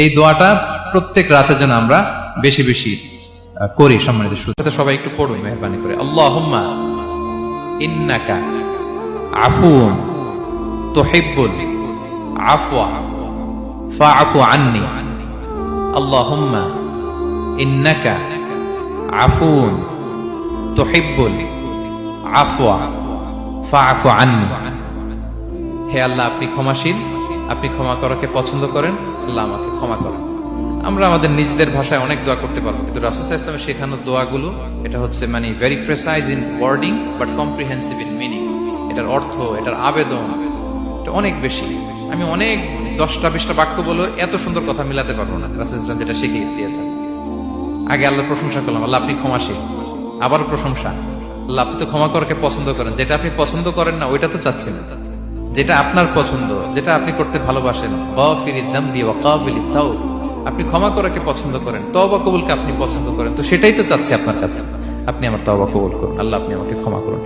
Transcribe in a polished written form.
এই দোয়াটা প্রত্যেক রাতে যেন আমরা বেশি বেশি করি। সম্মানিত শ্রোতা, সবাই একটু পড়ুন মেহরবানি করে। আল্লাহুম্মা ইন্নাকা আফুউন তুহিব্বুল আফওয়া ফাআফু আন্নি। আল্লাহুম্মা ইন্নাকা আফুউন তুহিব্বুল আফওয়া ফাআফু আন্নি। হে আল্লাহ, আপনি ক্ষমাশীল, আপনি ক্ষমা করাকে পছন্দ করেন, আল্লাহ আমাকে ক্ষমা করেন। আমরা আমাদের নিজেদের ভাষায় অনেক দোয়া করতে পারবো, কিন্তু রাসূল সাল্লাল্লাহু আলাইহি ওয়াসাল্লামের শেখানো দোয়াগুলো এটা হচ্ছে মানে very precise in wording but comprehensive in meaning. এটার অর্থ, এটার আবেদন এটা অনেক বেশি। আমি অনেক 10টা-20টা বাক্য বলে এত সুন্দর কথা মিলাতে পারবো না। রাসূল সাল্লাল্লাহু আলাইহি ওয়াসাল্লাম যেটা শিখিয়ে দিয়েছেন, আগে আল্লাহর প্রশংসা করলাম, আল্লাহ আপনি ক্ষমাশীল, আবারও প্রশংসা, আল্লাহ আপনি তো ক্ষমা করাকে পছন্দ করেন। যেটা আপনি পছন্দ করেন না ওইটা তো চাচ্ছেন, যেটা আপনার পছন্দ, যেটা আপনি করতে ভালোবাসেন, গাফিরিয যামবি ওয়া কাবিলিত তাওব, আপনি ক্ষমা করাকে পছন্দ করেন, তওবা কবুলকে আপনি পছন্দ করেন, তো সেটাই তো চাচ্ছি আপনার কাছে। আপনি আমার তওবা কবুল করুন, আল্লাহ আপনি আমাকে ক্ষমা করুন।